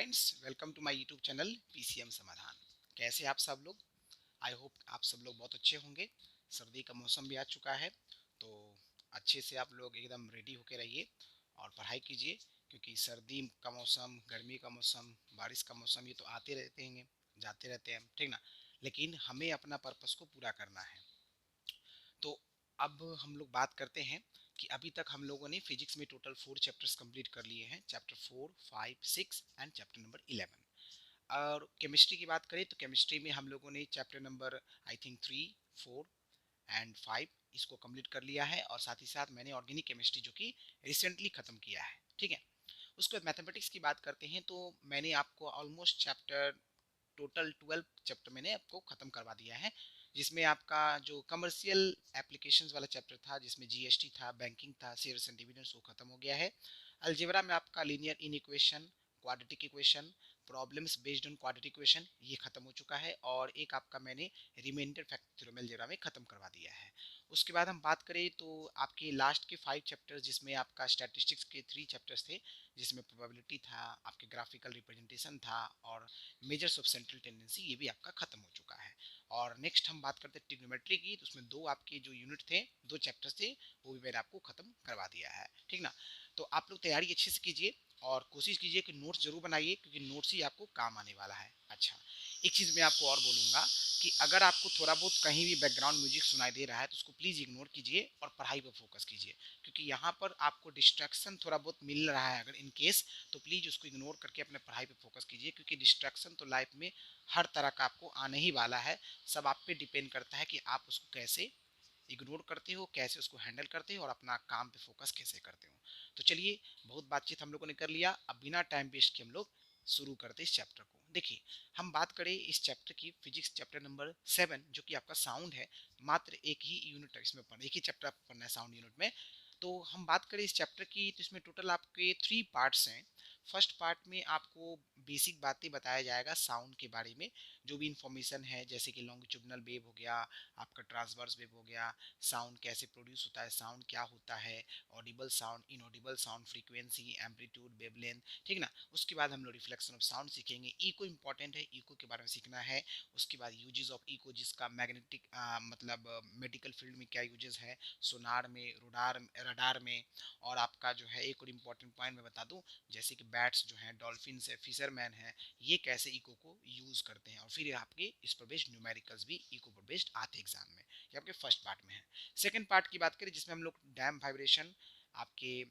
Friends, welcome to my YouTube channel PCM Samadhan. कैसे आप सब लोग? आई होप आप सब लोग बहुत अच्छे होंगे। सर्दी का मौसम भी आ चुका है, तो अच्छे से आप लोग एकदम रेडी होके रहिए और पढ़ाई कीजिए, क्योंकि सर्दी का मौसम, गर्मी का मौसम, बारिश का मौसम ये तो आते रहते हैं, जाते रहते हैं, ठीक ना। लेकिन हमें अपना पर्पस को पूरा करना है। तो अब हम लोग बात करते हैं कि अभी तक हम लोगों ने फिजिक्स में टोटल 4 चैप्टर्स कंप्लीट कर लिए हैं, चैप्टर 4, 5, 6 एंड चैप्टर नंबर 11। और केमिस्ट्री की बात करें तो केमिस्ट्री में हम लोगों ने chapter number I think 3, 4 and 5 इसको कंप्लीट कर लिया है, और साथ ही साथ मैंने ऑर्गेनिक केमिस्ट्री जो कि रिसेंटली ख़त्म किया है, ठीक है। उसके बाद मैथमेटिक्स की बात करते हैं तो मैंने आपको ऑलमोस्ट चैप्टर टोटल 12 चैप्टर मैंने आपको ख़त्म करवा दिया है, जिसमें आपका जो कमर्शियल एप्लीकेशंस वाला चैप्टर था, जिसमें जीएसटी था, बैंकिंग था, शेयर्स एंड डिविडेंड्स, वो खत्म हो गया है। अलजेब्रा में आपका linear in equation, quadratic equation, problems based on quadratic equation ये खत्म हो चुका है, और एक आपका मैंने रिमाइंडर फैक्टर थ्योरम अलजेब्रा में खत्म करवा दिया है। उसके बाद हम बात करें तो आपके लास्ट के 5 चैप्टर्स, जिसमें आपका स्टैटिस्टिक्स के 3 चैप्टर्स थे, जिसमें प्रोबेबिलिटी था, आपके ग्राफिकल रिप्रेजेंटेशन था, और मेजर्स ऑफ सेंट्रल टेंडेंसी ये भी आपका खत्म हो चुका है। और नेक्स्ट हम बात करते हैं ट्रिग्नोमेट्री की, तो उसमें 2 आपके जो यूनिट थे, 2 चैप्टर्स थे, वो भी मैंने आपको खत्म करवा दिया है, ठीक ना। तो आप लोग तैयारी अच्छे से कीजिए और कोशिश कीजिए कि नोट्स जरूर बनाइए, क्योंकि नोट्स ही आपको काम आने वाला है। अच्छा, एक चीज़ मैं आपको और बोलूँगा कि अगर आपको थोड़ा बहुत कहीं भी बैकग्राउंड म्यूजिक सुनाई दे रहा है तो उसको प्लीज़ इग्नोर कीजिए और पढ़ाई पर फोकस कीजिए, क्योंकि यहाँ पर आपको डिस्ट्रैक्शन थोड़ा बहुत मिल रहा है अगर इन केस, तो प्लीज़ उसको इग्नोर करके अपने पढ़ाई पे फोकस कीजिए, क्योंकि डिस्ट्रैक्शन तो लाइफ में हर तरह का आपको आने ही वाला है। सब आप पे डिपेंड करता है कि आप उसको कैसे इग्नोर करते हो, कैसे उसको हैंडल करते हो, और अपना काम पे फोकस कैसे करते हो। तो चलिए, बहुत बातचीत हम लोगों ने कर लिया, अब बिना टाइम वेस्ट के हम लोग शुरू करते इस चैप्टर को। देखिए, हम बात करें इस चैप्टर की, फिजिक्स चैप्टर नंबर 7 जो कि आपका साउंड है। मात्र एक ही यूनिट इसमें पढ़ना, एक ही चैप्टर आपको पढ़ना है साउंड यूनिट में। तो हम बात करें इस चैप्टर की, तो इसमें टोटल आपके 3 पार्ट्स हैं। फर्स्ट पार्ट में आपको बेसिक बातें बताया जाएगा साउंड के बारे में, जो भी इंफॉर्मेशन है, जैसे कि लॉन्गिट्यूडनल वेव हो गया, आपका ट्रांसवर्स वेव हो गया, साउंड कैसे प्रोड्यूस होता है, साउंड क्या होता है, Audible sound, inaudible sound, frequency, amplitude, wavelength, ठीक ना। उसके बाद हम लोग रिफ्लेक्शन ऑफ साउंड सीखेंगे। इको इंपॉर्टेंट है, इको के बारे में सीखना है। उसके बाद यूजेस ऑफ इको, जिसका मैग्नेटिक मतलब मेडिकल फील्ड में क्या यूजेस है, सोनार में, रडार में। और आपका जो है एक और इम्पॉर्टेंट पॉइंट मैं बता दूं, जैसे कि बैट्स जो हैं, डॉल्फिन्स है, फिशरमैन है, ये कैसे इको को यूज करते हैं। और फिर आपके इस पर बेस्ड न्यूमेरिकल्स भी इको पर बेस्ड आते एग्जाम में, ये आपके फर्स्ट पार्ट में है। सेकंड पार्ट की बात करें, जिसमें हम लोग डैम वाइब्रेशन, आपके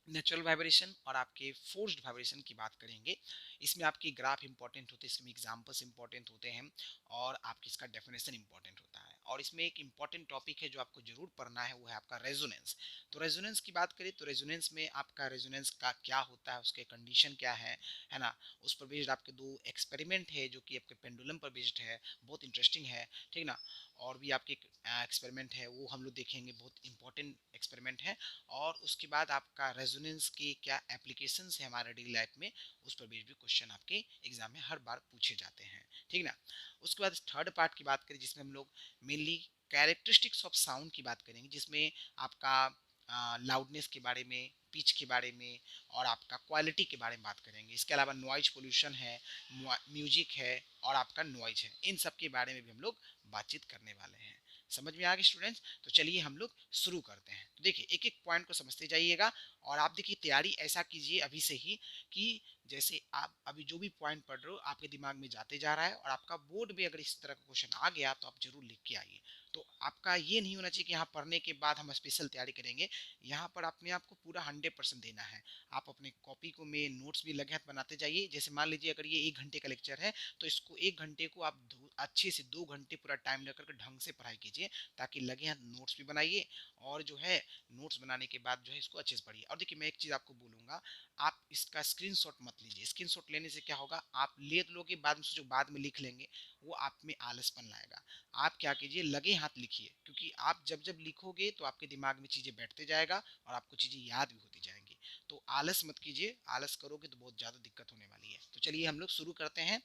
नेचुरल वाइब्रेशन और आपके फोर्स्ड वाइब्रेशन की बात करेंगे। इसमें आपकी ग्राफ इंपॉर्टेंट होते हैं, इसमें एग्जांपल्स इंपॉर्टेंट होते हैं, और आपकी इसका डेफिनेशन इंपॉर्टेंट होता है। और इसमें एक इंपॉर्टेंट टॉपिक है जो आपको जरूर पढ़ना है, वो है आपका रेजोनेंस। तो रेजोनेंस की बात करें तो रेजोनेंस में आपका रेजोनेंस का क्या होता है, उसके कंडीशन क्या है ना। उस पर बेस्ड आपके 2 एक्सपेरिमेंट है, जो कि आपके पेंडुलम पर बेस्ड है, बहुत इंटरेस्टिंग है, ठीक ना। और भी आपके एक्सपेरिमेंट है, वो हम लोग देखेंगे, बहुत इंपॉर्टेंट एक्सपेरिमेंट है। और उसके बाद आपका रेजोनेंस के क्या एप्लीकेशंस है हमारे डेली लाइफ में, उस पर भी क्वेश्चन आपके एग्जाम में हर बार पूछे जाते हैं, ठीक ना। उसके बाद थर्ड पार्ट की बात करें, जिसमें हम लोग मेनली कैरेक्टरिस्टिक्स ऑफ साउंड की बात करेंगे, जिसमें आपका लाउडनेस के बारे में, पिच के बारे में, और आपका क्वालिटी के बारे में बात करेंगे। इसके अलावा नॉइज पोल्यूशन है, म्यूजिक है, और आपका नॉइज है, इन सब के बारे में भी हम लोग बातचीत करने वाले हैं। समझ में आ गए स्टूडेंट्स? तो चलिए हम लोग शुरू करते हैं। तो देखिए, एक एक पॉइंट को समझते जाइएगा, और आप देखिए तैयारी ऐसा कीजिए अभी से ही कि जैसे आप अभी जो भी पॉइंट पढ़ रहे हो आपके दिमाग में जाते जा रहा है, और आपका बोर्ड में अगर इस तरह का क्वेश्चन आ गया तो आप जरूर लिख के आइए। तो आपका ये नहीं होना चाहिए कि यहाँ पढ़ने के बाद हम स्पेशल तैयारी करेंगे। यहाँ पर अपने आप को पूरा 100% देना है। आप अपने कॉपी को में नोट्स भी लगे हाथ बनाते जाइए। जैसे मान लीजिए अगर ये 1 घंटे का लेक्चर है, तो इसको 1 घंटे को आप अच्छे से 2 घंटे पूरा टाइम लेकर के ढंग से पढ़ाई कीजिए, ताकि लगे हाथ नोट्स भी बनाइए, और जो है नोट्स बनाने के बाद जो है इसको अच्छे से पढ़िए। और देखिए, मैं एक चीज़ आपको बोलूँगा, आप इसका स्क्रीनशॉट मत लीजिए। स्क्रीनशॉट लेने से क्या होगा, आप ले लोगे, बाद में जो बाद में लिख लेंगे, वो आप में आलसपन लाएगा। आप क्या कीजिए, लगे हाथ लिखिए, क्योंकि आप जब जब लिखोगे तो आपके दिमाग में चीज़ें बैठते जाएगा, और आपको चीज़ें याद भी होती जाएंगी। तो आलस मत कीजिए, आलस करोगे तो बहुत ज़्यादा दिक्कत होने वाली है। तो चलिए हम लोग शुरू करते हैं।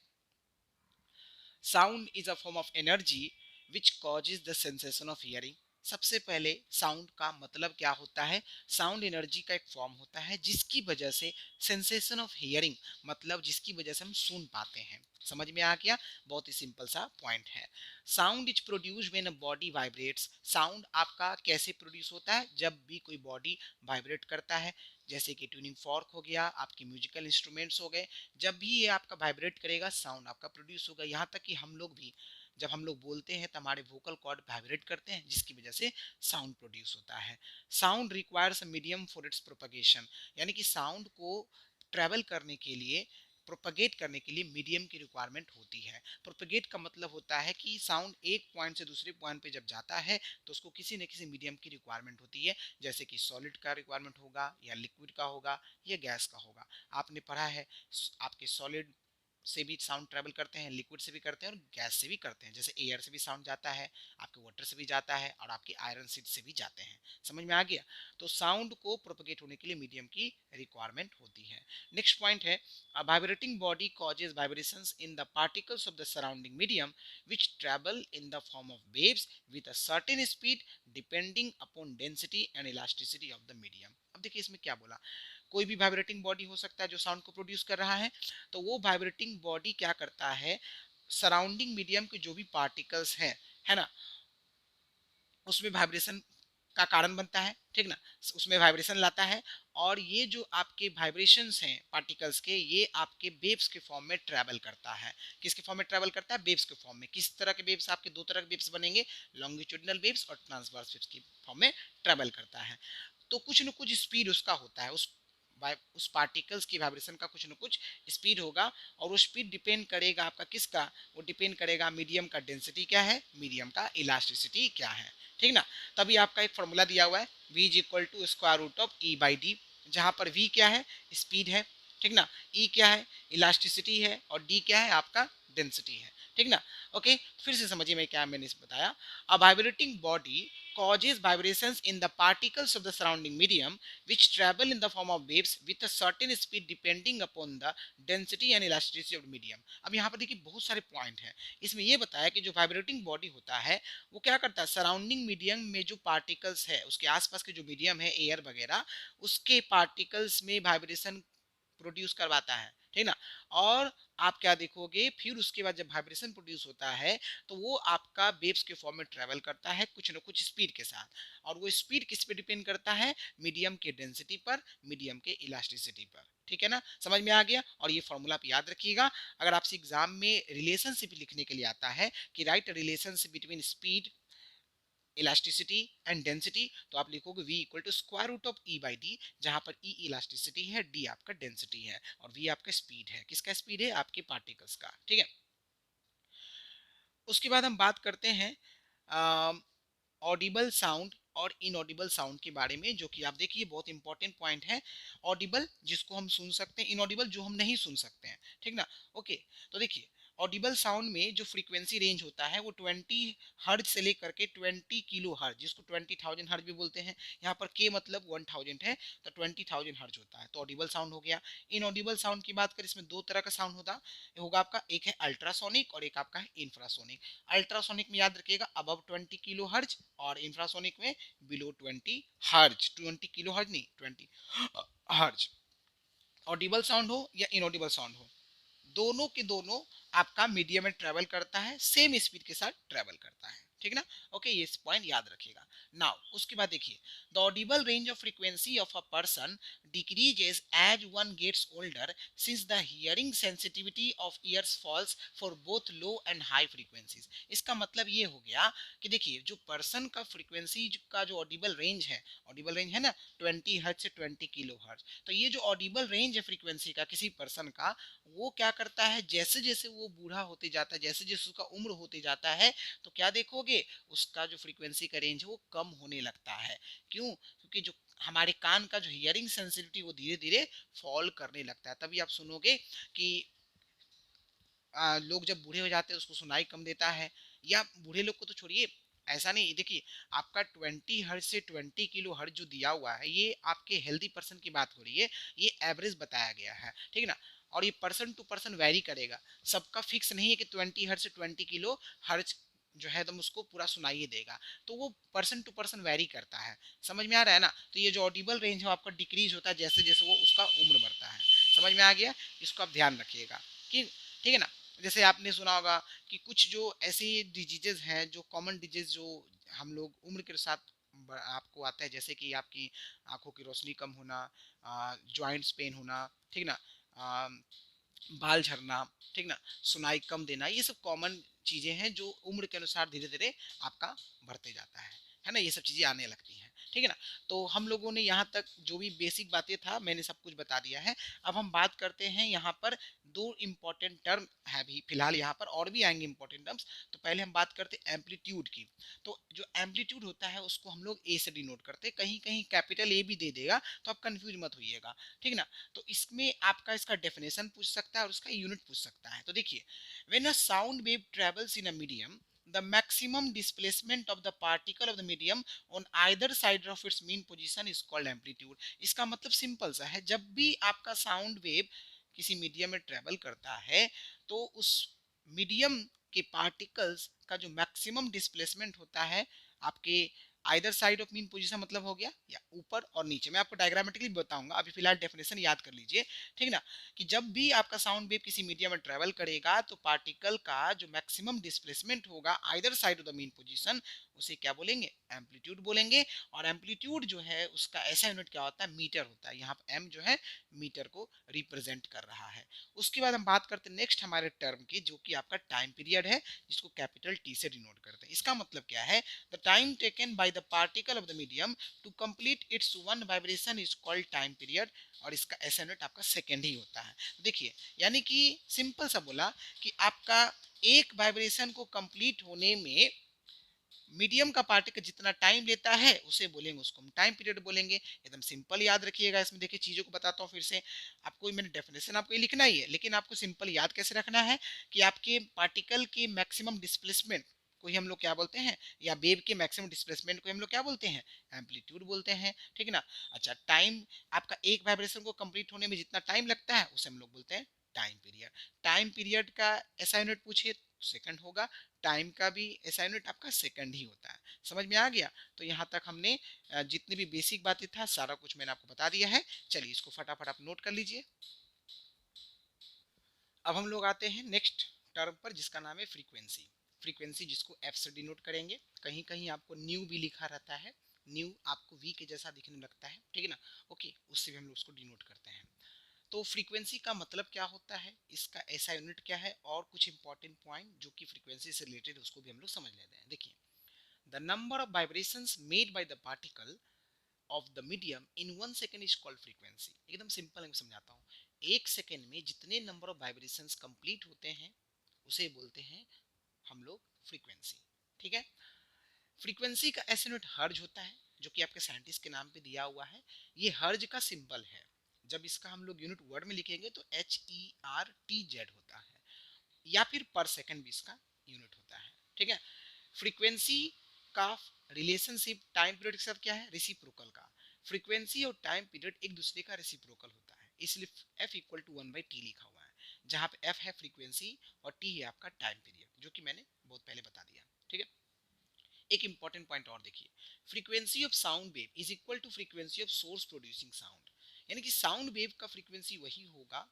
Sound is a form of energy which causes the sensation of hearing. सबसे पहले साउंड का मतलब क्या होता है? साउंड एनर्जी का एक फॉर्म होता है जिसकी वजह से सेंसेशन ऑफ हियरिंग, मतलब जिसकी वजह से हम सुन पाते हैं। समझ में आ गया? बहुत ही सिंपल सा पॉइंट है। Sound is produce when a body vibrates. Sound आपका कैसे प्रोड्यूस होता है? जब भी कोई बॉडी वाइब्रेट करता है, जैसे कि ट्यूनिंग फॉर्क हो गया, आपके म्यूजिकल इंस्ट्रूमेंट्स हो गए, जब भी ये आपका वाइब्रेट करेगा साउंड आपका प्रोड्यूस होगा। यहाँ तक कि हम लोग भी जब हम लोग बोलते हैं तो हमारे वोकल कॉर्ड वाइब्रेट करते हैं, जिसकी वजह से साउंड प्रोड्यूस होता है। Sound requires a medium for its propagation, यानी कि साउंड को ट्रेवल करने के लिए, प्रोपगेट करने के लिए मीडियम की रिक्वायरमेंट होती है। प्रोपगेट का मतलब होता है कि साउंड एक पॉइंट से दूसरे पॉइंट पे जब जाता है तो उसको किसी न किसी मीडियम की रिक्वायरमेंट होती है, जैसे कि सॉलिड का रिक्वायरमेंट होगा, या लिक्विड का होगा, या गैस का होगा। आपने पढ़ा है आपके सॉलिड से भी साउंड ट्रेवल करते हैं, लिक्विड से भी करते हैं और गैस से भी करते हैं। जैसे एयर से भी साउंड जाता है, आपके वाटर से भी जाता है, और आपकी आयरन सीड से भी जाते हैं। समझ में आ गया? तो साउंड को प्रोपगेट होने के लिए मीडियम की रिक्वायरमेंट होती है। नेक्स्ट पॉइंट है, a vibrating body causes vibrations in the particles of the surrounding medium which travel in the form of waves with a certain speed depending upon density and elasticity of the medium। अब देखिए इसमें क्या बोला, कोई भी vibrating body हो सकता है जो साउंड को प्रोड्यूस कर रहा है, तो वो वाइब्रेटिंग बॉडी क्या करता है, सराउंडिंग मीडियम के जो भी पार्टिकल्स हैं, है ना, उसमें वाइब्रेशन का कारण बनता है, ठीक ना, उसमें वाइब्रेशन लाता है। और ये जो आपके वाइब्रेशंस हैं पार्टिकल्स के, ये आपके वेव्स के फॉर्म में ट्रैवल करता है। किसके फॉर्म में ट्रैवल करता है? वेव्स के फॉर्म में। किस तरह के वेव्स? आपके दो तरह के वेव्स बनेंगे, लॉन्गिट्यूडिनल वेव्स और ट्रांसवर्स वेव्स के फॉर्म में ट्रैवल करता है। तो कुछ न कुछ स्पीड उसका होता है, उस पार्टिकल्स की वाइब्रेशन का कुछ न कुछ स्पीड होगा, और वो स्पीड डिपेंड करेगा आपका किसका? वो डिपेंड करेगा मीडियम का डेंसिटी क्या है, मीडियम का इलास्टिसिटी क्या है, ठीक ना। तभी आपका एक फॉर्मूला दिया हुआ है, v is equal to square root of E by D, जहां पर v क्या है? स्पीड है, ठीक ना, e क्या है? इलास्टिसिटी है, और d क्या है? आपका डेंसिटी है, ठीक ना। ओके, फिर से समझिए मैं क्या मैंने बताया। अ vibrating body causes vibrations in the particles of the surrounding medium which travel in the form of waves with a certain speed depending upon the density and elasticity of the medium। अब यहाँ पर देखिए बहुत सारे point हैं। इसमें ये बताया कि जो वाइब्रेटिंग बॉडी होता है वो क्या करता है, सराउंडिंग मीडियम में जो पार्टिकल्स है, उसके आसपास के जो मीडियम है, एयर वगैरह, उसके पार्टिकल्स में वाइब्रेशन प्रोड्यूस करवाता है, ठीक ना। और आप क्या देखोगे, फिर उसके बाद जब वाइब्रेशन प्रोड्यूस होता है तो वो आपका वेव्स के फॉर्म में ट्रेवल करता है कुछ न कुछ स्पीड के साथ, और वो स्पीड किस पे डिपेंड करता है? मीडियम के डेंसिटी पर, मीडियम के इलास्टिसिटी पर, ठीक है ना। समझ में आ गया? और ये फॉर्मूला आप याद रखिएगा। अगर आपसे एग्जाम में रिलेशनशिप लिखने के लिए आता है कि right relationship between speed, elasticity and density, तो आप लिखोगे v equal to square root of E by D, जहां पर e इलास्टिसिटी है, d आपका डेंसिटी है, और v आपका स्पीड है। किसका स्पीड है? आपके पार्टिकल्स का, ठीक है। उसके बाद हम बात करते हैं ऑडिबल साउंड और इनऑडिबल साउंड के बारे में, जो कि आप देखिए बहुत इंपॉर्टेंट पॉइंट है। ऑडिबल जिसको हम सुन सकते हैं, इनऑडिबल जो हम नहीं सुन सकते हैं, ठीक ना। ओके, तो देखिए ऑडिबल साउंड में जो फ्रीक्वेंसी रेंज होता है वो 20 हर्ज से लेकर के 20 किलो हर्ज, जिसको 20,000 हर्ज भी बोलते हैं, यहाँ पर के मतलब 1000 है, तो 20,000 हर्ज होता है, तो ऑडिबल साउंड हो गया। इनऑडिबल साउंड की बात करें, इसमें दो तरह का साउंड होगा आपका, एक है अल्ट्रासोनिक और एक आपका है इंफ्रासोनिक। अल्ट्रासोनिक में याद रखिएगा अबव 20 किलो हर्ज, और इंफ्रासोनिक में बिलो 20 हर्ज, 20 किलो हर्ज नहीं, 20 हर्ज। ऑडिबल साउंड हो या इनऑडिबल साउंड हो, दोनों के दोनों आपका मीडियम में ट्रेवल करता है, सेम स्पीड के साथ ट्रेवल करता है, ठीक ना। ओके, ये पॉइंट याद रखिएगा। नाउ उसके बाद देखिए, the audible range of frequency of a person decreases as one gets older since the hearing sensitivity of ears falls for both low and high frequencies. इसका मतलब ये हो गया कि देखिए जो पर्सन का फ्रीक्वेंसी का जो ऑडिबल रेंज है, ऑडिबल रेंज है ना 20 हर्ज से 20 किलो हर्ज, तो ये जो ऑडिबल रेंज है फ्रीक्वेंसी का किसी पर्सन का, वो क्या करता है, जैसे जैसे वो बूढ़ा होते जाता है, जैसे जैसे उसका उम्र होते जाता है, तो क्या देखोगे, उसका जो फ्रीक्वेंसी का रेंज है वो कम होने लगता है। क्यों? क्योंकि जो हमारे कान का जो हियरिंग सेंसिटिविटी वो धीरे धीरे फॉल करने लगता है। तभी आप सुनोगे कि लोग जब बूढ़े हो जाते हैं उसको सुनाई कम देता है, या बूढ़े लोग को तो छोड़िए, ऐसा नहीं, देखिए आपका 20 हर्ज से 20 किलो हर्ज जो दिया हुआ है, ये आपके हेल्दी पर्सन की बात हो रही है, ये एवरेज बताया गया है, ठीक है ना। और ये पर्सन टू पर्सन वेरी करेगा, सबका फिक्स नहीं है कि 20 हर्ज से 20 किलो हर्ज जो है एकदम उसको पूरा सुनाई देगा। तो वो पर्सन टू पर्सन वेरी करता है, समझ में आ रहा है ना। तो ये जो ऑडिबल रेंज है आपका डिक्रीज होता है जैसे जैसे वो उसका उम्र बढ़ता है, समझ में आ गया। इसको आप ध्यान रखिएगा कि ठीक है ना। जैसे आपने सुना होगा कि कुछ जो ऐसी डिजीजेज हैं जो कॉमन डिजीज जो हम लोग उम्र के साथ आपको आता है, जैसे कि आपकी आंखों की रोशनी कम होना, जॉइंट्स पेन होना, ठीक ना, बाल झड़ना, ठीक ना, सुनाई कम देना, ये सब कॉमन चीजें हैं जो उम्र के अनुसार धीरे धीरे आपका बढ़ते जाता है ना, ये सब चीजें आने लगती हैं, ठीक है ना। तो हम लोगों ने यहाँ तक जो भी बेसिक बातें था मैंने सब कुछ बता दिया है। अब हम बात करते हैं यहाँ पर दो इंपॉर्टेंट टर्म है भी फिलहाल यहाँ पर, और भी आएंगे इंपॉर्टेंट टर्म्स। तो पहले हम बात करते हैं एम्पलीट्यूड की। तो जो एम्पलीट्यूड होता है उसको हम लोग ए से डिनोट करते हैं, कहीं कहीं कैपिटल ए भी दे देगा तो आप कंफ्यूज मत होइएगा, ठीक ना। तो इसमें आपका इसका डेफिनेशन पूछ सकता है और उसका यूनिट पूछ सकता है। तो देखिए, when a sound wave travels in a medium, the maximum displacement of the particle of the medium on either side of its mean position is called amplitude। इसका मतलब सिंपल सा है, जब भी आपका साउंड वेव किसी मीडियम में travel करता है तो उस मीडियम के पार्टिकल्स का जो मैक्सिमम डिस्प्लेसमेंट होता है आपके either side of mean position, मतलब हो गया या ऊपर और नीचे, मैं आपको डायग्रामेटिकली बताऊंगा, अभी फिलहाल डेफिनेशन याद कर लीजिए, ठीक ना। कि जब भी आपका साउंड वेव किसी मीडियम में ट्रेवल करेगा तो पार्टिकल का जो मैक्सिमम डिस्प्लेसमेंट होगा either side of the mean position, उसे क्या बोलेंगे, एम्पलीट्यूड बोलेंगे। और एम्पलीट्यूड जो है उसका ऐसा यूनिट क्या होता है, मीटर होता है। यहाँ पर एम जो है मीटर को रिप्रेजेंट कर रहा है। उसके बाद हम बात करते हैं नेक्स्ट हमारे टर्म की, जो कि आपका टाइम पीरियड है, जिसको कैपिटल टी से डिनोट करते हैं। इसका मतलब क्या है, the time taken by the particle of the medium to complete its one vibration is called time period, और इसका ऐसा यूनिट आपका सेकेंड ही होता है। तो देखिए, यानी कि सिंपल सा बोला कि आपका एक वाइब्रेशन को कंप्लीट होने में मीडियम का पार्टिकल जितना टाइम लेता है उसे बोलेंगे, उसको हम टाइम पीरियड बोलेंगे। एकदम सिंपल याद रखिएगा। इसमें देखिए चीजों को बताता हूँ फिर से, आपको मैंने डेफिनेशन आपको ये लिखना ही है, लेकिन आपको सिंपल याद कैसे रखना है कि आपके पार्टिकल की मैक्सिमम डिस्प्लेसमेंट को ही हम लोग क्या बोलते हैं, या वेव के मैक्सिमम डिस्प्लेसमेंट को हम लोग क्या बोलते हैं, एम्पलीट्यूड बोलते हैं, ठीक है ना। अच्छा, टाइम आपका एक वाइब्रेशन को कंप्लीट होने में जितना टाइम लगता है उसे हम लोग बोलते हैं टाइम पीरियड। टाइम पीरियड का ऐसा यूनिट पूछिए सेकंड होगा, टाइम का भी ऐसा यूनिट आपका सेकंड ही होता है। समझ में आ गया। तो यहाँ तक हमने जितनी भी बेसिक बातें था सारा कुछ मैंने आपको बता दिया है। चलिए इसको फटाफट आप नोट कर लीजिए। अब हम लोग आते हैं नेक्स्ट टर्म पर, जिसका नाम है फ्रीक्वेंसी। फ्रीक्वेंसी जिसको एफ से डिनोट करेंगे, कहीं कहीं आपको न्यू भी लिखा रहता है, न्यू आपको वी के जैसा दिखने लगता है, ठीक है ना, ओके, उससे भी हम लोग उसको डिनोट करते हैं। तो फ्रीक्वेंसी का मतलब क्या होता है, इसका ऐसा यूनिट क्या है, और कुछ इंपॉर्टेंट पॉइंट जो कि फ्रीक्वेंसी से रिलेटेड उसको भी हम लोग समझ लेते हैं। देखिए, the number of vibrations made by the particle of the medium in 1 second is called frequency. एकदम सिंपल मैं समझाता हूँ, एक सेकेंड में जितने नंबर ऑफ वाइब्रेशंस कंप्लीट होते हैं उसे बोलते हैं हम लोग फ्रीक्वेंसी, ठीक है। फ्रीक्वेंसी का ऐसा यूनिट हर्ज होता है, जो कि आपके साइंटिस्ट के नाम पे दिया हुआ है। ये हर्ज का सिंबल है, जब इसका हम लोग यूनिट वर्ड में लिखेंगे तो HERTZ होता है, या फिर पर सेकंड भी इसका यूनिट होता है, ठीक है। फ्रीक्वेंसी का रिलेशनशिप टाइम पीरियड के साथ क्या है, रेसिप्रोकल का। फ्रीक्वेंसी और टाइम पीरियड एक दूसरे का रेसिप्रोकल होता है, इसलिए F इक्वल टू 1/T लिखा हुआ है, जहां पे F है फ्रीक्वेंसी और T है आपका टाइम पीरियड, जो कि मैंने बहुत पहले बता दिया, ठीक है। एक इंपॉर्टेंट पॉइंट और देखिए, frequency of sound wave is equal to frequency of source producing sound. यानी कि साउंड वेव का फ्रीक्वेंसी वही होगा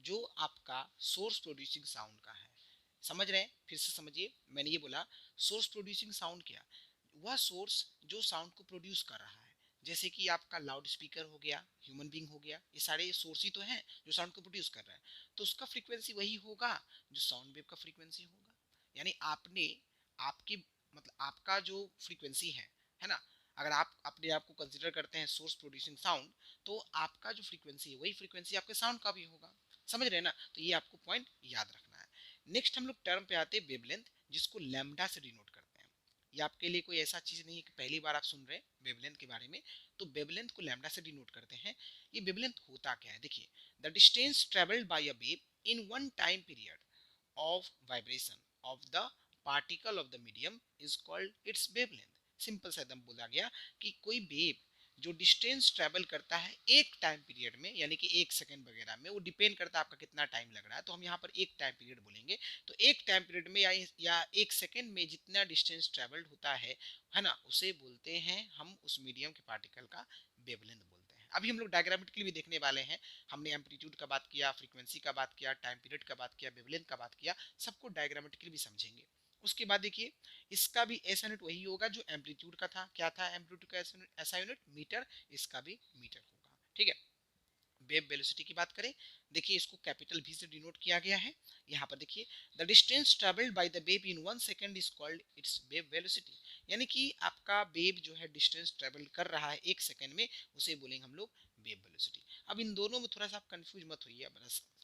जो आपका सोर्स प्रोड्यूसिंग साउंड का है। समझ रहे हैं, फिर से समझिए, मैंने ये बोला सोर्स प्रोड्यूसिंग साउंड क्या, वह सोर्स जो साउंड को प्रोड्यूस कर रहा है, जैसे कि आपका लाउड स्पीकर हो गया, ह्यूमन बींग हो गया, ये सारे सोर्स ही तो हैं जो साउंड को प्रोड्यूस कर रहे हैं। तो उसका फ्रीक्वेंसी वही होगा जो साउंड वेव का फ्रीक्वेंसी होगा। यानी आपने आपकी मतलब आपका जो फ्रीक्वेंसी है ना, अगर आप अपने आप को कंसिडर करते हैं सोर्स प्रोड्यूसिंग साउंड, तो आपका जो फ्रीक्वेंसी है वही फ्रीक्वेंसी आपके साउंड का भी होगा। समझ रहे हैं ना, तो ये आपको पॉइंट याद रखना है। नेक्स्ट हम लोग टर्म पे आते हैं वेवलेंथ, जिसको लैम्डा से डिनोट करते हैं। ये आपके लिए कोई ऐसा चीज नहीं है कि पहली बार आप सुन रहे हैं वेवलेंथ के बारे में, तो वेवलेंथ को लैम्डा से डिनोट करते हैं। ये वेवलेंथ होता क्या है, देखिए, the distance travelled by a wave in one time period of vibration of the particle of the medium is called its wavelength। Simple सा एकदम बोला गया कि कोई वेव जो डिस्टेंस ट्रेवल करता है एक टाइम पीरियड में, यानी कि 1 सेकंड वगैरह में, वो डिपेंड करता है आपका कितना टाइम लग रहा है, तो हम यहाँ पर एक टाइम पीरियड बोलेंगे। तो एक टाइम पीरियड में या 1 सेकंड में जितना डिस्टेंस ट्रेवल्ड होता है ना, उसे बोलते हैं हम उस मीडियम के पार्टिकल का वेवलेंथ बोलते हैं। अभी हम लोग डायग्रामेटिकली भी देखने वाले हैं। हमने एम्पलीट्यूड का बात किया, फ्रीक्वेंसी का बात किया, टाइम पीरियड का बात किया, वेवलेंथ का बात किया, सबको डायग्रामेटिकली भी समझेंगे। उसके बाद देखिए, इसका भी ऐसा यूनिट वही होगा जो एम्पलीट्यूड का था। क्या था एम्पलीट्यूड का ऐसा यूनिट? मीटर। इसका भी मीटर होगा, ठीक है। वेव वेलोसिटी की बात करें, देखिए इसको कैपिटल वी से डिनोट किया गया है। यहाँ पर देखिए, the distance travelled by the wave in 1 second is called its wave velocity. यानी कि आपका वेव जो है डिस्टेंस ट्रेवल कर रहा है 1 सेकंड में, उसे बोलेंगे हम लोग वेव वेलोसिटी। अब इन दोनों में थोड़ा सा आप कंफ्यूज मत होइए,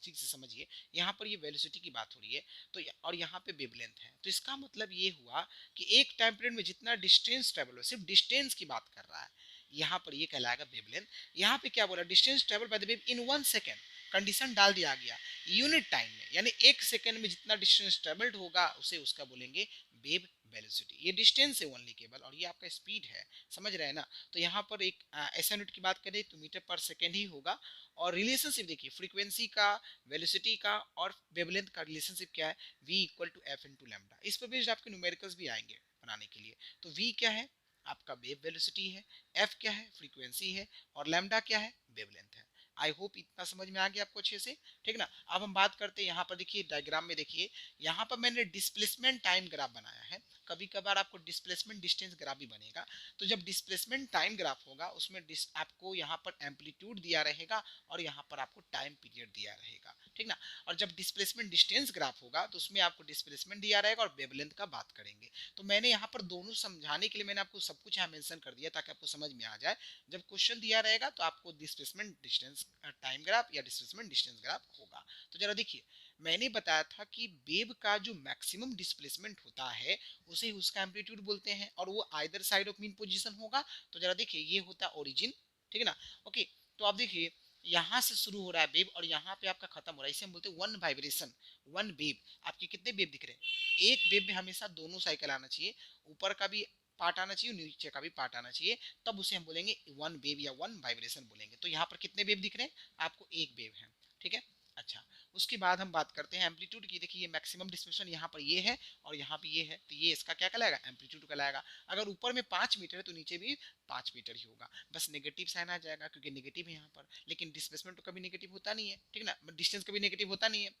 ठीक से समझिए। यहाँ पर ये वेलोसिटी की बात हो रही है, तो और यहाँ पे वेवलेंथ है, तो इसका मतलब ये हुआ कि एक टाइम पीरियड में जितना डिस्टेंस ट्रेवल हो, सिर्फ डिस्टेंस की बात कर रहा है, यहाँ पर ये कहलाएगा वेवलेंथ। यहाँ पे क्या बोला? Distance travel by the wave in 1 second, condition डाल दिया गया यूनिट टाइम में, यानी 1 सेकंड में जितना डिस्टेंस ट्रेवल्ड होगा उसे उसका बोलेंगे वेव वेलोसिटी। ये डिस्टेंस है ओनली केवल, और ये आपका स्पीड है, समझ रहे हैं ना। तो यहाँ पर एक ऐसा यूनिट की बात करें तो मीटर पर सेकेंड ही होगा। और रिलेशनशिप देखिए, फ्रीक्वेंसी का, वेलोसिटी का और वेवलेंथ का रिलेशनशिप क्या है? v equal to F into lambda. इस पर बेस्ड आपके न्यूमेरिकल्स भी आएंगे बनाने के लिए। तो v क्या है? आपका वेव वेलोसिटी है, एफ क्या है? फ्रीक्वेंसी है, और लैम्डा क्या है? वेवलेंथ है। आई होप इतना समझ में आ गया आपको अच्छे से, ठीक ना। अब हम बात करते हैं यहाँ पर, देखिए डायग्राम में देखिए, यहाँ पर मैंने डिस्प्लेसमेंट टाइम ग्राफ बनाया है। कभी कभार आपको डिस्प्लेसमेंट डिस्टेंस ग्राफ भी बनेगा। तो जब डिस्प्लेसमेंट टाइम ग्राफ होगा उसमें आपको यहाँ पर एम्पलीट्यूड दिया रहेगा और यहाँ पर आपको टाइम पीरियड दिया रहेगा, ठीक ना। और जब डिस्प्लेसमेंट डिस्टेंस ग्राफ होगा तो उसमें आपको डिस्प्लेसमेंट दिया रहेगा और वेवलेंथ का बात करेंगे। तो मैंने यहाँ पर दोनों समझाने के लिए मैंने आपको सब कुछ यहाँ मेंशन कर दिया ताकि आपको समझ में आ जाए। जब क्वेश्चन दिया रहेगा तो आपको डिस्प्लेसमेंट डिस्टेंस टाइम ग्राफ या डिस्प्लेसमेंट डिस्टेंस ग्राफ होगा। तो जरा देखिए, मैंने बताया था कि वेव का जो मैक्सिमम डिस्प्लेसमेंट होता है उसे उसका एम्पलीट्यूड बोलते हैं, और वो either side of mean position होगा। तो जरा देखिए, ये होता है ओरिजिन, ठीक है ना। ओके, तो आप देखिए यहाँ से शुरू हो रहा है वेव और यहाँ पे आपका खत्म हो रहा है, इसे हम बोलते हैं वन वाइब्रेशन, वन वेव। आपके कितने वेव दिख रहे हैं? एक वेव में हमेशा दोनों साइकिल आना चाहिए, ऊपर का भी पार्ट आना चाहिए, नीचे का भी पार्ट आना चाहिए, तब उसे हम बोलेंगे वन वेव या वन वाइब्रेशन बोलेंगे। तो यहाँ पर कितने वेव दिख रहे हैं? आपको एक वेव है, ठीक है। अच्छा, उसके बाद हम बात करते हैं एम्पलीट्यूड की। देखिए, ये मैक्सिमम डिस्ट्रीब्यूशन यहाँ पर ये है और यहाँ पे ये है, तो ये इसका क्या कहलाएगा? एम्पलीट्यूड कहलाएगा। अगर ऊपर में 5 मीटर है तो नीचे भी 5 मीटर ही होगा, बस नेगेटिव साइन आ जाएगा क्योंकि नेगेटिव है यहाँ पर, लेकिन डिस्प्लेसमेंट तो कभी नेगेटिव होता नहीं है, ठीक ना, डिस्टेंस कभी नेगेटिव होता नहीं है।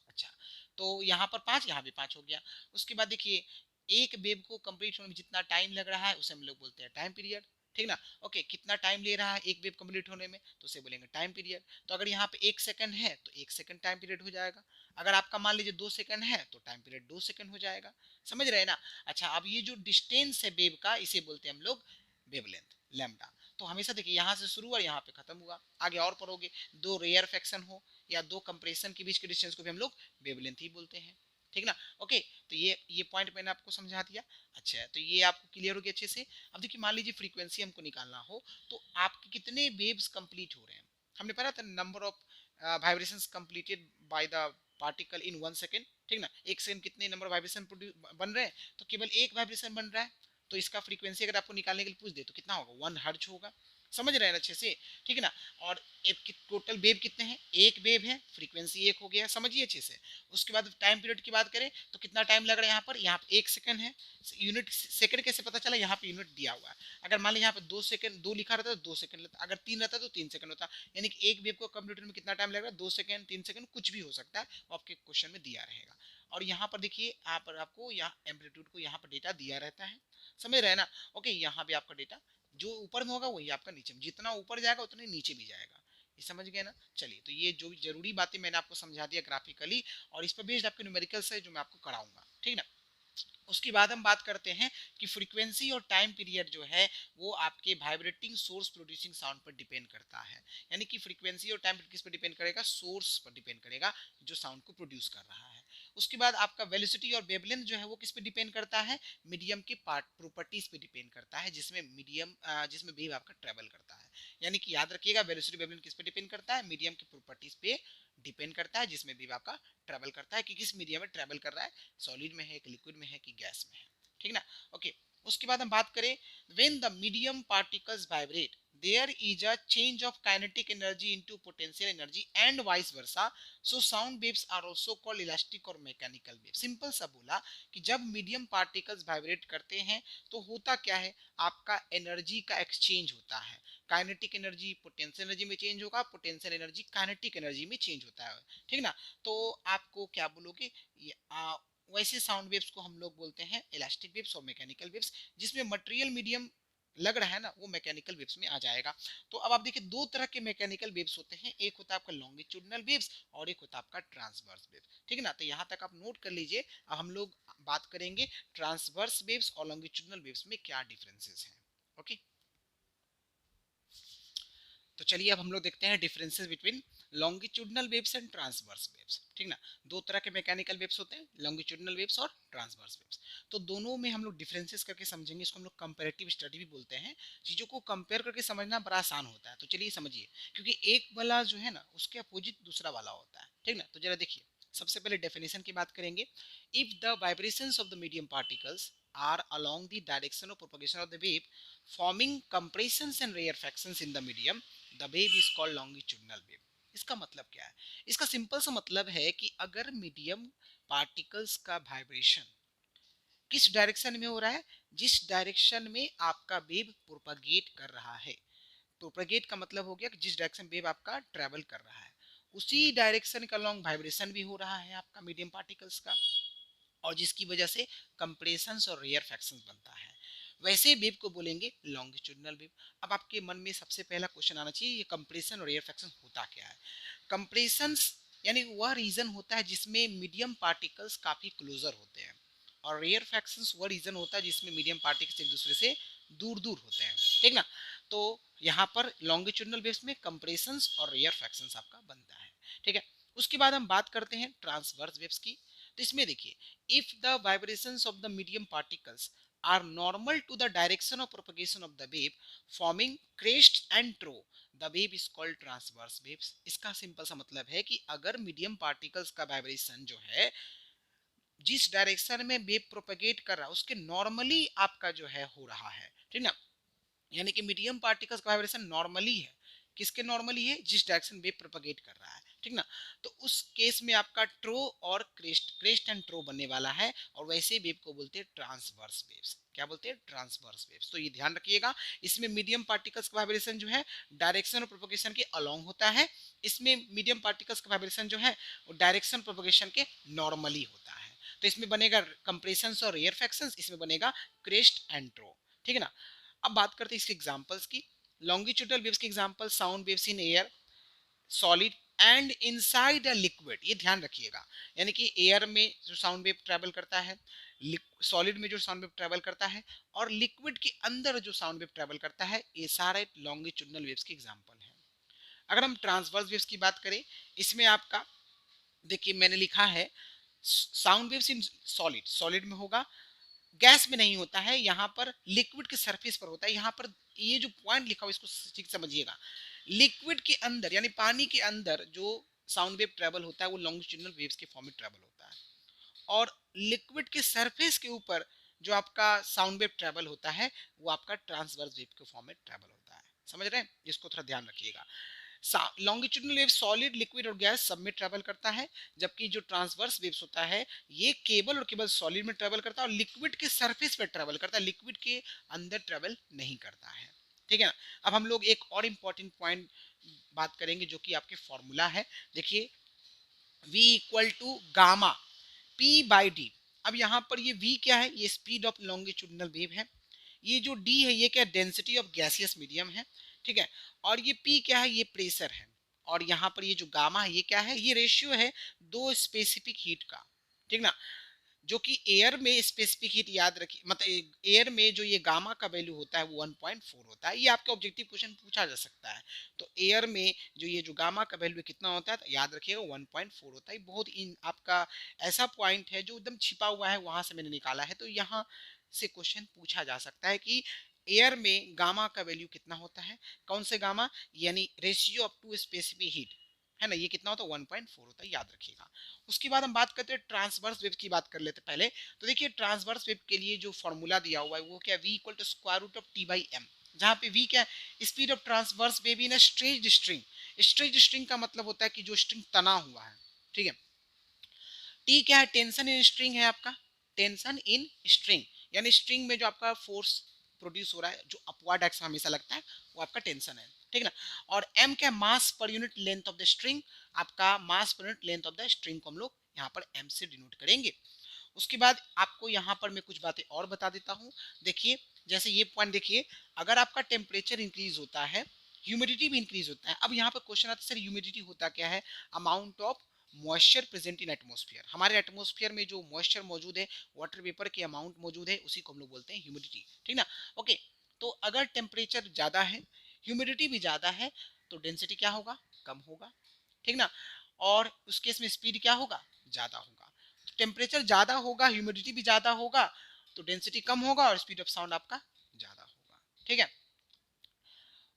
अच्छा, तो यहाँ पर 5, यहाँ भी 5 हो गया। उसके बाद देखिए, एक वेव को कंप्लीट होने में जितना टाइम लग रहा है उसे हम लोग बोलते हैं टाइम पीरियड, ठीक ना। ओके, कितना टाइम ले रहा है एक वेव कंप्लीट होने में, तो उसे बोलेंगे टाइम पीरियड। तो अगर यहाँ पे 1 सेकंड है तो 1 सेकंड टाइम पीरियड हो जाएगा। अगर आपका मान लीजिए 2 सेकंड है तो टाइम पीरियड 2 सेकंड हो जाएगा। समझ रहे हैं ना। अच्छा, अब ये जो डिस्टेंस है वेव का, इसे बोलते हैं हम लोग वेवलेंथ, लैम्डा। तो हमेशा देखिए, यहाँ से शुरू और यहाँ पे खत्म हुआ। आगे और पढ़ोगे, दो रेयर फ्रैक्शन हो या दो कंप्रेशन के बीच के डिस्टेंस को भी हम लोग वेवलेंथ ही बोलते हैं, ठीक ना। ओके, तो ये पॉइंट मैंने आपको समझा दिया। अच्छा, तो ये आपको क्लियर हो गया अच्छे से। अब देखिए, मान लीजिए फ्रीक्वेंसी हमको निकालना हो तो आपके कितने वेव्स कंप्लीट हो रहे हैं। हमने पढ़ा था number of vibrations completed by the particle in 1 second, ठीक ना। 1 सेकंड कितने नंबर वाइब्रेशन बन रहे हैं, तो केवल एक वाइब्रेशन बन रहा है। तो इसका फ्रीक्वेंसी अगर आपको निकालने के लिए पूछ दे तो कितना होगा? 1 हर्ट्ज होगा। समझ रहे हैं अच्छे से, ठीक है ना। और एक टोटल वेव कितने हैं? एक वेव है, फ्रीक्वेंसी एक हो गया, समझिए अच्छे से। उसके बाद टाइम पीरियड की बात करें तो कितना टाइम लग रहा है यहाँ पे 1 सेकंड है। यूनिट सेकंड कैसे पता चला? यहाँ पे यूनिट दिया हुआ है। अगर मान लीजिए यहाँ पे 2 सेकंड, 2 लिखा रहता है तो 2 सेकंड लगता, अगर 3 रहता तो 3 सेकंड होता। यानी कि एक वेव को कंप्लीट में कितना टाइम लगेगा? 2 सेकंड, 3 सेकंड, कुछ भी हो सकता है, वो आपके क्वेश्चन में दिया रहेगा। और यहाँ पर देखिए, आपको यहाँ एम्पलीट्यूड को यहाँ पर डेटा दिया रहता है, समझ रहे हैं ना। ओके, यहाँ भी आपका डेटा जो ऊपर में होगा वही आपका नीचे में, जितना ऊपर जाएगा उतने नीचे भी जाएगा। ये समझ गए ना। चलिए, तो ये जो जरूरी बातें मैंने आपको समझा दिया ग्राफिकली, और इस पर बेस्ड आपके न्यूमेरिकल्स है जो मैं आपको कराऊंगा, ठीक ना। उसके बाद हम बात करते हैं कि फ्रीक्वेंसी और टाइम पीरियड जो है वो आपके वाइब्रेटिंग सोर्स प्रोड्यूसिंग साउंड पर डिपेंड करता है। यानी कि फ्रीक्वेंसी और टाइम पीरियड किस पर डिपेंड करेगा? सोर्स पर डिपेंड करेगा जो साउंड को प्रोड्यूस कर रहा है। उसके बाद आपका वेलोसिटी और वेवलेंथ जो है वो किस पे डिपेंड करता है? मीडियम के पार्ट प्रॉपर्टीज पे डिपेंड करता है, जिसमें वेव आपका ट्रेवल करता है। यानी कि याद रखिएगा, वेलोसिटी वेवलेंथ किस पे डिपेंड करता है? मीडियम के प्रॉपर्टीज पे डिपेंड करता है जिसमें वेव आपका ट्रेवल करता है, कि किस मीडियम में ट्रेवल कर रहा है, सॉलिड में है कि लिक्विड में है कि गैस में है, ठीक ना। ओके, उसके बाद हम बात करें when the medium particles vibrate there is a change of kinetic energy into potential energy and vice versa, so sound waves are also called elastic or mechanical waves. Simple सा बोला कि जब मीडियम पार्टिकल्स वाइब्रेट करते हैं तो होता क्या है, आपका एनर्जी का एक्सचेंज होता है, काइनेटिक एनर्जी पोटेंशियल एनर्जी में चेंज होगा, पोटेंशियल एनर्जी काइनेटिक एनर्जी में चेंज होता है, ठीक ना। तो आपको क्या बोलोगे, वैसे साउंड वेव्स को हम लोग बोलते हैं इलास्टिक वेव्स और मैकेनिकल वेव्स, जिसमें मटेरियल मीडियम लग रहा है ना वो मैकेनिकल वेव्स में आ जाएगा। तो अब आप देखिए दो तरह के मैकेनिकल वेव्स होते हैं, एक होता है आपका लॉन्गिट्यूडनल वेव्स और एक होता है आपका ट्रांसवर्स वेव, ठीक है ना। तो यहाँ तक आप नोट कर लीजिए। अब हम लोग बात करेंगे ट्रांसवर्स वेव्स और लॉन्गिट्यूडनल वेव्स में क्या डिफरेंसेस हैं। ओके, तो चलिए अब हम लोग देखते हैं differences between longitudinal waves and transverse waves, ठीक ना। दो तरह के मैकेनिकल वेव्स होते हैं, लॉन्गिट्यूडनल वेव्स और ट्रांसवर्स वेव्स। तो दोनों में हम लोग डिफरेंसेस करके समझेंगे, इसको हम लोग कंपैरेटिव स्टडी भी बोलते हैं। चीजों को कंपेयर करके समझना बड़ा आसान होता है, तो चलिए समझिए, क्योंकि एक वाला जो है ना उसके अपोजिट दूसरा वाला होता है, ठीक ना। तो जरा देखिए, सबसे पहले डेफिनेशन की बात करेंगे। If the vibrations of the medium particles are along the direction of propagation of the wave, forming compressions and rarefactions in the medium, the wave is called longitudinal wave. इसका मतलब क्या है, इसका सिंपल सा मतलब है कि अगर मीडियम पार्टिकल्स का वाइब्रेशन किस डायरेक्शन में हो रहा है, जिस डायरेक्शन में आपका वेव प्रोपगेट कर रहा है, प्रोपगेट का मतलब हो गया कि जिस डायरेक्शन वेव आपका ट्रेवल कर रहा है उसी डायरेक्शन का लॉन्ग वाइब्रेशन भी हो रहा है आपका मीडियम पार्टिकल्स का, और जिसकी वजह से कंप्रेशंस और रेयर फ्रैक्शंस बनता है, वैसे वेव को बोलेंगे लॉन्गिट्यूडनल वेव। अब आपके मन में सबसे पहला क्वेश्चन आना चाहिए, ये कंप्रेशन और रेयर फ्रैक्शन होता क्या है। कंप्रेशंस यानी वह रीजन होता है जिसमें मीडियम पार्टिकल्स काफी क्लोजर होते हैं, और रेयर फ्रैक्शंस वह रीजन होता है जिसमें मीडियम पार्टिकल्स एक दूसरे से दूर दूर होते हैं, ठीक ना। तो यहाँ पर लॉन्गिट्यूडनल वेव्स में कंप्रेशंस और रेयर फ्रैक्शंस आपका बनता है, ठीक है। उसके बाद हम बात करते हैं ट्रांसवर्स वेव्स की। तो इसमें देखिए, if the vibrations of the medium particles are normal to the direction of propagation of the wave, forming crest and trough, the wave is called transverse waves. इसका सिंपल सा मतलब है कि अगर मीडियम पार्टिकल्स का वाइब्रेशन जो है जिस डायरेक्शन में वेव प्रोपगेट कर रहा है उसके नॉर्मली आपका जो है हो रहा है, ठीक ना, यानी कि मीडियम पार्टिकल्स का वाइब्रेशन नॉर्मली है, किसके नॉर्मली है, जिस डायरेक्शन वेव प्रोपगेट कर रहा है, ठीक ना। तो उस केस में आपका ट्रो और क्रेस्ट एंड ट्रो बनने वाला है, और वैसे वेव को बोलते हैं ट्रांसवर्स वेव्स। क्या बोलते हैं, ट्रांसवर्स वेव्स। तो ये ध्यान रखिएगा, इसमें मीडियम पार्टिकल्स का वाइब्रेशन जो है डायरेक्शन ऑफ प्रोपगेशन के अलोंग होता है, इसमें मीडियम पार्टिकल्स का वाइब्रेशन जो है वो डायरेक्शन प्रोपगेशन के नॉर्मली होता है। तो इसमें बनेगा कंप्रेशन और रेयरफैक्शंस, इसमें बनेगा क्रेस्ट एंड ट्रो, ठीक है ना। अब बात करते हैं इसके एग्जांपल्स की। लॉन्गिट्यूडनल वेव्स के example, sound waves in air, solid and inside a liquid. ये ध्यान रखिएगा, यानी कि एयर में जो साउंड वेव ट्रेवल करता है, सॉलिड में जो साउंड वेव ट्रेवल करता है, और लिक्विड के अंदर जो साउंड वेव ट्रेवल करता है, ये सारे लॉन्गिट्यूडनल वेव्स के एग्जांपल हैं। अगर हम ट्रांसवर्स वेव्स की बात करें, इसमें आपका देखिए मैंने लिखा है sound waves in solid, solid में होगा, गैस में नहीं होता है, यहाँ पर लिक्विड के सरफेस पर होता है। यहाँ पर ये जो पॉइंट लिखा हुआ इसको ठीक समझिएगा, लिक्विड के अंदर यानी पानी के अंदर जो साउंड वेव ट्रेवल होता है वो लॉन्गिट्यूडनल वेव्स के फॉर्म में ट्रेवल होता है, और लिक्विड के सरफेस के ऊपर जो आपका साउंड वेव ट्रेवल होता है वो आपका ट्रांसवर्स वेव के फॉर्म में ट्रेवल होता है। समझ रहे हैं, इसको थोड़ा ध्यान रखिएगा। लॉन्गिट्यूडनल वेव सॉलिड, लिक्विड और गैस सब में ट्रेवल करता है, जबकि जो ट्रांसवर्स वेव्स होता है ये केवल और केवल सॉलिड में ट्रेवल करता है और लिक्विड के सरफेस पे ट्रेवल करता है, लिक्विड के अंदर ट्रेवल नहीं करता है, ठीक है ना। अब हम लोग एक और इंपॉर्टेंट पॉइंट बात करेंगे जो कि आपके फॉर्मूला है। देखिए, v equal to gamma p by D. अब यहाँ पर ये v क्या है, ये स्पीड ऑफ लॉन्गिट्यूडनल वेव है, ये जो d है ये क्या, डेंसिटी ऑफ गैसियस मीडियम है, ठीक है, और ये p क्या है, ये प्रेशर है, और यहाँ पर ये जो गामा है ये क्या है, ये रेशियो है दो स्पेसिफिक हीट का, ठीक ना। जो कि एयर में स्पेसिफिक हीट याद रखिए, मतलब एयर में जो ये गामा का वैल्यू होता है वो 1.4 होता है, ये आपका ऑब्जेक्टिव क्वेश्चन पूछा जा सकता है। तो एयर में जो ये जो गामा का वैल्यू कितना होता है, तो याद रखिएगा 1.4 होता है। बहुत इन आपका ऐसा पॉइंट है जो एकदम छिपा हुआ है, वहां से मैंने निकाला है, तो यहाँ से क्वेश्चन पूछा जा सकता है कि एयर में गामा का वैल्यू कितना होता है, कौन से गामा, यानी ratio of two specific heat, है ना, ये कितना होता है 1.4 होता है, याद रखिएगा। उसके बाद हम बात करते हैं ट्रांसवर्स वेव की, बात कर लेते हैं पहले। तो देखिए ट्रांसवर्स वेव के लिए जो फॉर्मूला दिया हुआ है वो क्या, v equal to square root of T by M, जहाँ पे v क्या है, speed of transverse wave in stretched string. Stretched string का मतलब होता है कि जो स्ट्रिंग तना हुआ है, ठीक है। टी क्या है, टेंशन इन स्ट्रिंग है आपका, टेंशन इन स्ट्रिंग, यानी स्ट्रिंग में जो आपका फोर्स प्रोड्यूस हो रहा है, जो अपवर्ड एक्स हमेशा लगता है, वो आपका टेंशन है, ठीक है ना। और एम क्या, mass per unit length of the string, आपका mass per unit length of the string को हम लोग यहाँ पर एम से डिनोट करेंगे। उसके बाद आपको यहाँ पर मैं कुछ बातें और बता देता हूँ। देखिए जैसे ये पॉइंट देखिए, अगर आपका टेम्परेचर इंक्रीज होता है, ह्यूमिडिटी भी इंक्रीज होता है। अब यहाँ पर क्वेश्चन आता है सर ह्यूमिडिटी होता क्या है, amount of moisture present in atmosphere, हमारे एटमॉस्फेयर में जो मॉइस्चर मौजूद है, वाटर वेपर की अमाउंट मौजूद है, उसी को हम लोग बोलते हैं ह्यूमिडिटी, ठीक ना। ओके, तो अगर टेम्परेचर ज्यादा है, ह्यूमिडिटी भी ज्यादा है, तो डेंसिटी क्या होगा, कम होगा, ठीक ना। और उस केस में स्पीड क्या होगा, ज्यादा होगा। तो टेम्परेचर ज्यादा होगा, ह्यूमिडिटी भी ज्यादा होगा, तो डेंसिटी कम होगा और स्पीड ऑफ साउंड आपका ज्यादा होगा, ठीक है।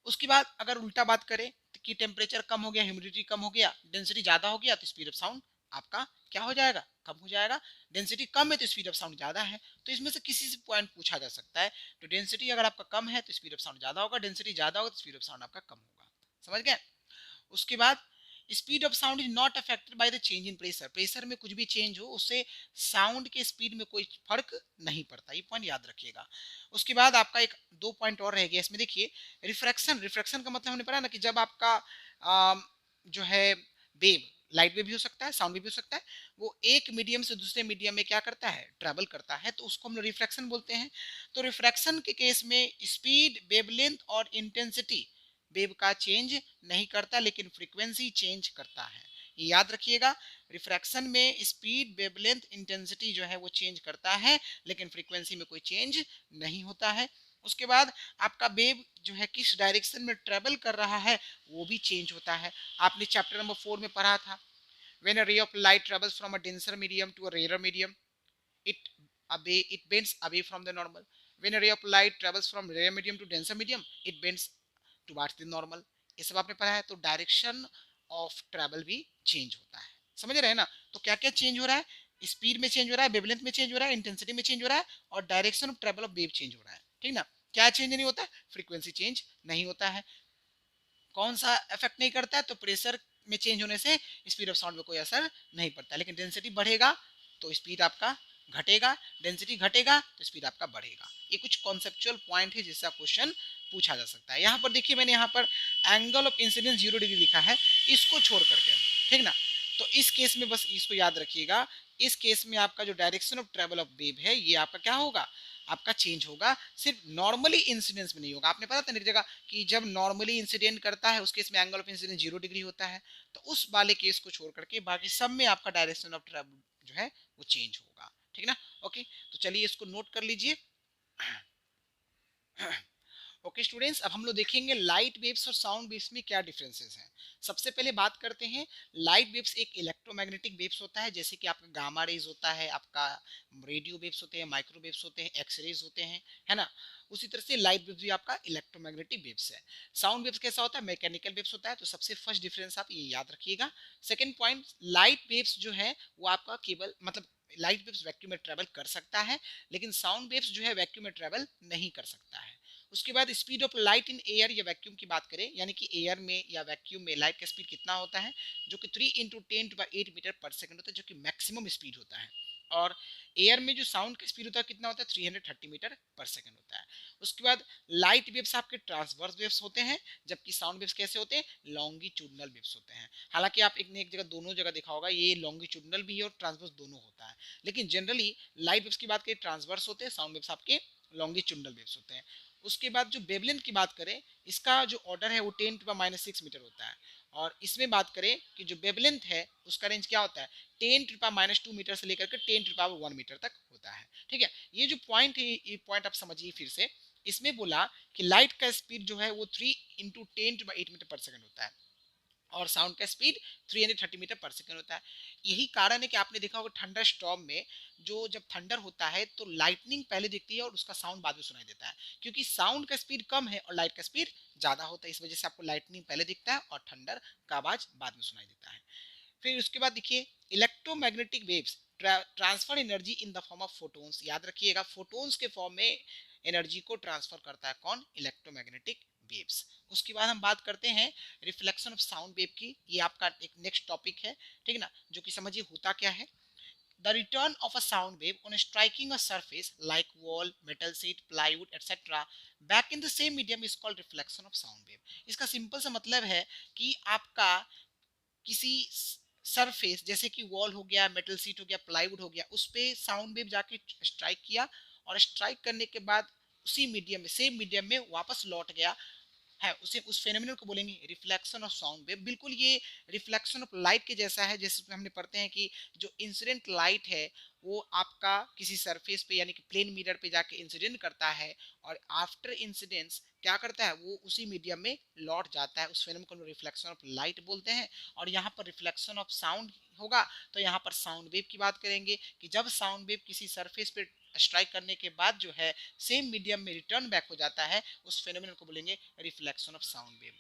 उसके बाद अगर उल्टा बात करें तो कि टेम्परेचर कम हो गया, ह्यूमिडिटी कम हो गया, डेंसिटी ज्यादा हो गया, तो स्पीड ऑफ साउंड आपका क्या हो जाएगा, कम हो जाएगा। डेंसिटी कम है तो स्पीड ऑफ साउंड ज्यादा है, तो इसमें से किसी से पॉइंट पूछा जा सकता है। तो डेंसिटी अगर आपका कम है तो स्पीड ऑफ साउंड ज्यादा होगा, डेंसिटी ज्यादा होगा तो स्पीड ऑफ साउंड आपका कम होगा, समझ गए। उसके बाद speed of sound is not affected by the change in pressure, pressure में कुछ भी चेंज हो उससे साउंड के स्पीड में कोई फर्क नहीं पड़ता, ये पॉइंट याद रखिएगा। उसके बाद आपका एक दो पॉइंट और रह गया इसमें, देखिए रिफ्रैक्शन, रिफ्रैक्शन का मतलब हमने पढ़ा ना कि जब आपका जो है वेव, लाइट वेव भी हो सकता है, साउंड वेव भी हो सकता है, वो एक मीडियम से दूसरे मीडियम में क्या करता है, ट्रेवल करता है, तो उसको हम लोग रिफ्रैक्शन बोलते हैं। तो रिफ्रैक्शन के केस में स्पीड, वेवलेंथ और इंटेंसिटी वेव का चेंज नहीं करता, लेकिन फ्रीक्वेंसी चेंज करता है, ये याद रखिएगा। रिफ्रैक्शन में स्पीड, वेवलेंथ, इंटेंसिटी जो है वो चेंज करता है, लेकिन फ्रीक्वेंसी में कोई चेंज नहीं होता है। उसके बाद आपका वेव जो है किस डायरेक्शन में ट्रेवल कर रहा है वो भी चेंज होता है। आपने चैप्टर नंबर 4 में पढ़ा था, when a ray of light travels from a denser medium to a rare medium, it it bends away from the normal. When a ray of light travels from rare medium to denser medium, it bends towards the normal. ये सब आपने पढ़ा है। तो direction of travel भी change होता है, समझ रहे हैं ना। तो क्या क्या चेंज हो रहा है, स्पीड में चेंज हो रहा है, वेवलेंथ में चेंज हो रहा है, इंटेंसिटी में चेंज हो रहा है, और direction of travel of wave change हो रहा है, ठीक ना। क्या चेंज नहीं होता है, फ्रीक्वेंसी चेंज नहीं होता है। कौन सा इफेक्ट नहीं करता है, तो प्रेशर में चेंज होने से स्पीड ऑफ साउंड में कोई असर नहीं पड़ता, लेकिन डेंसिटी बढ़ेगा तो स्पीड आपका घटेगा, डेंसिटी घटेगा तो स्पीड आपका बढ़ेगा। ये कुछ कॉन्सेप्चुअल पॉइंट है जिससे क्वेश्चन पूछा जा सकता है। यहाँ पर देखिए मैंने यहाँ पर एंगल ऑफ इंसिडेंस 0 डिग्री लिखा है, इसको छोड़ करके, ठीक ना। तो इस केस में बस इसको याद रखिएगा, इस केस में आपका जो direction of travel of wave है ये आपका क्या होगा, आपका चेंज होगा, सिर्फ नॉर्मली इंसिडेंस में नहीं होगा। आपने पता था ना जगह कि जब नॉर्मली इंसिडेंट करता है उस केस में एंगल ऑफ इंसिडेंस 0 डिग्री होता है, तो उस वाले केस को छोड़ करके बाकी सब में आपका डायरेक्शन ऑफ ट्रेवल जो है वो चेंज होगा, ठीक ना। ओके, तो चलिए इसको नोट कर लीजिए। ओके स्टूडेंट्स, अब हम लोग देखेंगे लाइट वेव्स और साउंड वेव्स में क्या डिफरेंसेस हैं। सबसे पहले बात करते हैं, लाइट वेव्स एक इलेक्ट्रोमैग्नेटिक वेव्स होता है, जैसे कि आपका गामा रेज होता है, आपका रेडियो वेव्स होते हैं, माइक्रोवेव्स होते हैं, एक्सरेज होते हैं, है ना। उसी तरह से लाइट वेव्स भी आपका इलेक्ट्रोमैग्नेटिक वेव्स है। साउंड वेव्स कैसा होता है, मैकेनिकल वेव्स होता है। तो सबसे फर्स्ट डिफरेंस आप ये याद रखिएगा। सेकेंड पॉइंट, लाइट वेव्स जो है वो आपका केवल मतलब लाइट वेव्स वैक्यूम में ट्रेवल कर सकता है, लेकिन साउंड वेव्स जो है वैक्यूम में ट्रेवल नहीं कर सकता है। उसके बाद speed of light in air या वैक्यूम की बात करें, यानी कि एयर में या वैक्यूम में लाइट का स्पीड कितना होता है, जो कि 3 इंटू 10⁸ मीटर पर सेकंड होता है, जो कि मैक्सिमम स्पीड होता है। और एयर में जो साउंड का स्पीड होता है कितना होता है, 330 मीटर पर सेकंड होता है। उसके बाद लाइट वेव्स आपके ट्रांसवर्स वेव्स होते हैं, जबकि साउंड वेव्स कैसे होते हैं, लॉन्गिट्यूडनल वेव्स होते हैं। हालांकि आप एक जगह दोनों जगह देखा होगा, ये लॉन्गिट्यूडनल भी है और ट्रांसवर्स दोनों होता है, लेकिन जनरली लाइट वेव्स की बात करें ट्रांसवर्स होते हैं, साउंड वेव्स आपके लॉन्गिट्यूडनल वेव्स होते हैं। उसके बाद जो वेवलेंथ की बात करें, इसका जो ऑर्डर है वो 10⁻⁶ मीटर होता है। और इसमें बात करें कि जो वेवलेंथ है उसका रेंज क्या होता है, 10⁻² मीटर से लेकर के 10⁻1 मीटर तक होता है, ठीक है। ये जो पॉइंट है ये पॉइंट आप समझिए फिर से। इसमें बोला कि लाइट का स्पीड जो है वो 3 इंटू 10⁸ मीटर पर सेकंड होता है, और साउंड का स्पीड 330 मीटर पर सेकंड होता है। यही कारण है कि आपने देखा होगा थंडर स्टॉर्म में जो जब थंडर होता है तो लाइटनिंग पहले दिखती है और उसका साउंड बाद में सुनाई देता है, क्योंकि साउंड का स्पीड कम है और लाइट का स्पीड ज्यादा होता है, इस वजह से आपको लाइटनिंग पहले दिखता है और थंडर का आवाज बाद में सुनाई देता है। फिर उसके बाद देखिए electromagnetic waves transfer energy in the form of photons. याद रखिएगा फोटोन्स के फॉर्म में एनर्जी को ट्रांसफर करता है कौन? Electromagnetic waves. उसके बाद हम बात करते हैं रिफ्लेक्शन ऑफ साउंड वेव की। ये आपका एक नेक्स्ट टॉपिक है, ठीक है ना, जो कि समझिए होता क्या है। The return of a sound wave on striking a surface like wall, metal sheet, plywood, etc. back in the same medium is called reflection of sound wave। इसका सिंपल सा मतलब है कि आपका किसी सरफेस जैसे कि वॉल हो गया, मेटल सीट हो गया, प्लाईवुड हो गया, उस पे साउंड वेव जाके स्ट्राइक किया और स्ट्राइक करने के बाद उसी मीडियम में, सेम मीडियम में वापस लौट गया है, उसे उस फेनोमेनन को बोलेंगे रिफ्लेक्शन ऑफ साउंड वेव। बिल्कुल ये रिफ्लेक्शन ऑफ लाइट के जैसा है, जैसे हमने पढ़ते हैं कि जो इंसिडेंट लाइट है वो आपका किसी सरफेस पे यानी कि प्लेन मिरर पे जाके इंसिडेंट करता है और आफ्टर इंसिडेंस क्या करता है, वो उसी मीडियम में लौट जाता है, उस फेनोमेनन को रिफ्लेक्शन ऑफ लाइट बोलते हैं। और यहाँ पर रिफ्लेक्शन ऑफ साउंड होगा तो यहाँ पर साउंड वेव की बात करेंगे कि जब साउंड वेव किसी सरफेस पे स्ट्राइक करने के बाद जो है सेम मीडियम में रिटर्न बैक हो जाता है, उस फेनोमेनन को बोलेंगे रिफ्लेक्शन ऑफ साउंड वेव।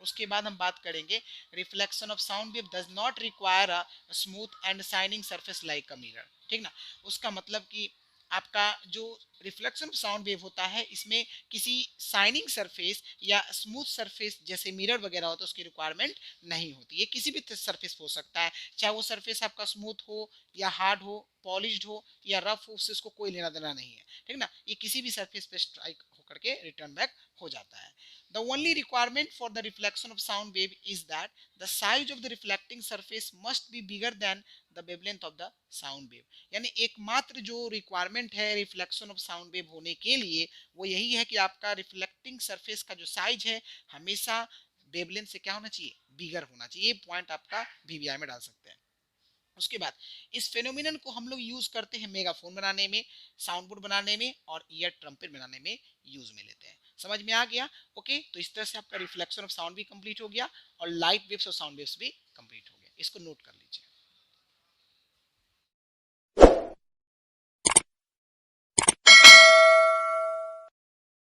उसके बाद हम बात करेंगे reflection of sound wave does not require a smooth and shining surface like a mirror, ठीक ना। उसका मतलब कि आपका जो रिफ्लेक्शन ऑफ साउंड वेव होता है इसमें किसी शाइनिंग सरफेस या स्मूथ सरफेस जैसे मिरर वगैरह होता है उसकी रिक्वायरमेंट नहीं होती। ये किसी भी सरफेस हो सकता है, चाहे वो सरफेस आपका स्मूथ हो या हार्ड हो, पॉलिश्ड हो या रफ हो, उससे इसको कोई लेना देना नहीं है, ठीक ना। ये किसी भी सरफेस पे स्ट्राइक होकर के रिटर्न बैक हो जाता है। The only requirement for the reflection of sound wave is that the size of the reflecting surface must be bigger than the wavelength of the sound wave। यानी एकमात्र जो requirement है reflection of sound wave होने के लिए वो यही है कि आपका रिफ्लेक्टिंग सरफेस का जो साइज है हमेशा वेवलेंथ से क्या होना चाहिए, बिगर होना चाहिए। ये पॉइंट आपका वीवीआई में डाल सकते हैं। उसके बाद इस फेनोमिनन को हम लोग यूज करते हैं मेगाफोन बनाने में, साउंड बोर्ड बनाने में और ईयर ट्रम्पेट बनाने में यूज में लेते हैं। समझ में आ गया? ओके, तो इस तरह से आपका रिफ्लेक्शन ऑफ साउंड भी कंप्लीट हो गया और लाइट वेव्स और साउंड वेव्स भी कंप्लीट हो गया। इसको नोट कर लीजिए।